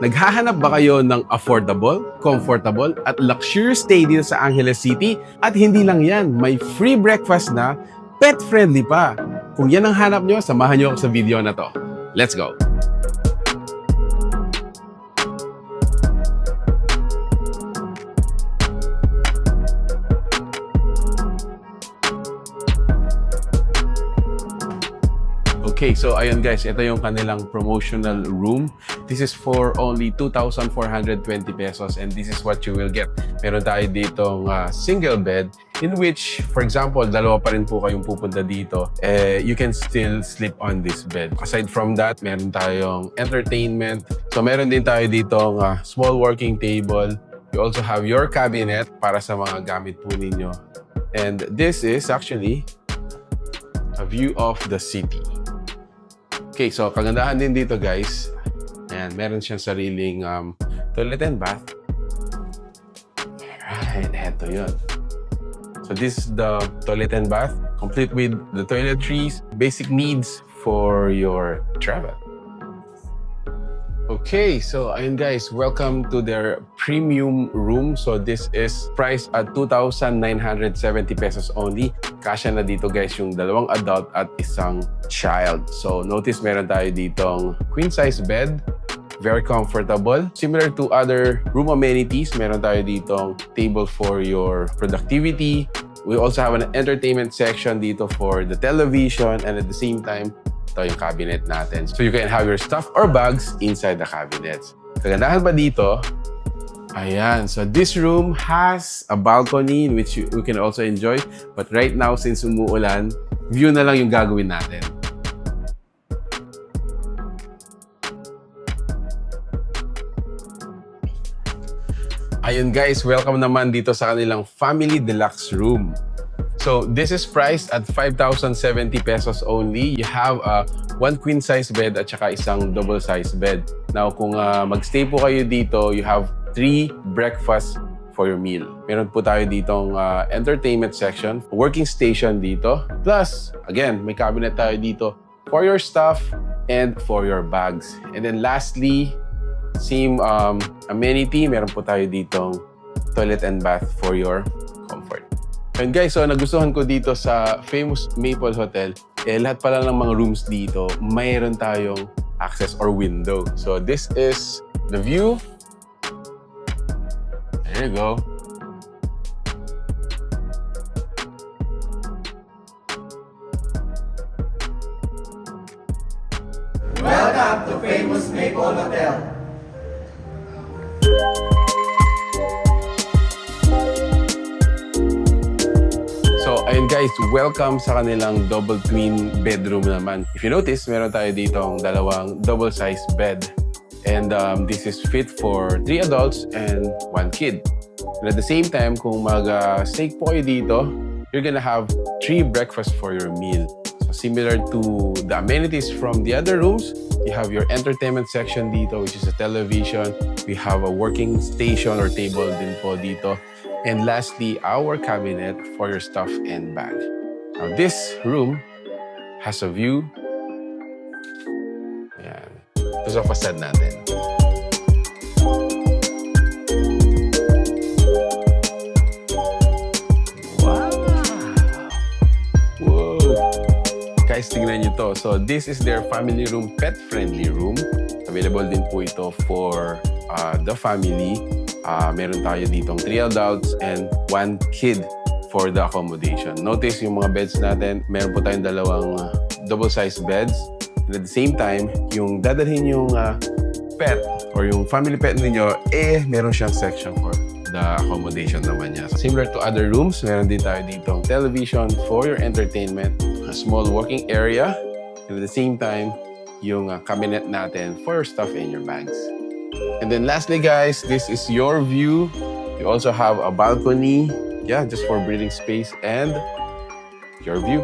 Naghahanap ba kayo ng affordable, comfortable, at luxurious stay dito sa Angeles City? At hindi lang yan, may free breakfast na, pet-friendly pa. Kung yan ang hanap nyo, samahan nyo ako sa video na to. Let's go! Okay, so ayun guys, ito yung kanilang promotional room. This is for only 2,420 pesos and this is what you will get. Meron tayo ditong single bed in which, for example, dalawa pa rin po kayong pupunta dito. You can still sleep on this bed. Aside from that, meron tayong entertainment. So meron din tayo ditong small working table. You also have your cabinet para sa mga gamit po ninyo. And this is actually a view of the city. Okay, so kagandahan din dito guys, ayan, meron siyang sariling toilet and bath. Alright, eto yun. So this is the toilet and bath, complete with the toiletries, basic needs for your travel. Okay, so ayun guys, welcome to their premium room. So this is priced at 2,970 pesos only. Kasya na dito guys yung dalawang adult at isang child. So notice meron tayo ditong queen size bed, very comfortable. Similar to other room amenities, meron tayo ditong table for your productivity. We also have an entertainment section dito for the television, and at the same time, ito yung cabinet natin. So you can have your stuff or bags inside the cabinets. Kagandahan pa dito, ayan. So this room has a balcony in which you can also enjoy. But right now, since umuulan, view na lang yung gagawin natin. Ayun guys, welcome naman dito sa kanilang family deluxe room. So this is priced at 5,070 pesos only. You have a one queen size bed at saka isang double size bed. Now kung magstay po kayo dito, you have 3 breakfasts for your meal. Meron po tayo ditong entertainment section, working station dito. Plus, again, may cabinet tayo dito for your stuff and for your bags. And then lastly, same amenity, meron po tayo ditong toilet and bath for your comfort. And guys, so nagustuhan ko dito sa famous Maple Hotel, lahat pala ng mga rooms dito, mayroon tayong access or window. So this is the view. There you go. Welcome to famous Maple Hotel. So, ayun guys, welcome sa kanilang double twin bedroom naman. If you notice, meron tayo ditong dalawang double size bed. And this is fit for 3 adults and 1 kid. And at the same time, kung mag-stay po kayo dito, you're gonna have 3 breakfasts for your meal. So, similar to the amenities from the other rooms, you have your entertainment section dito, which is a television. We have a working station or table din po dito. And lastly, our cabinet for your stuff and bag. Now, this room has a view. Ayan. Ito sa facade natin. Wow! Whoa! Guys, tingnan nyo to. So, this is their family room, pet-friendly room. Available din po ito for the family. Meron tayo ditong 3 adults and 1 kid for the accommodation. Notice yung mga beds natin, meron po tayong dalawang double-sized beds. And at the same time, yung dadalhin yung pet or yung family pet ninyo, meron siyang section for the accommodation naman niya. So, similar to other rooms, meron din tayo ditong television for your entertainment, a small working area, and at the same time, yung cabinet natin for your stuff and your bags. And then lastly guys, this is your view. You also have a balcony, yeah, just for breathing space and your view.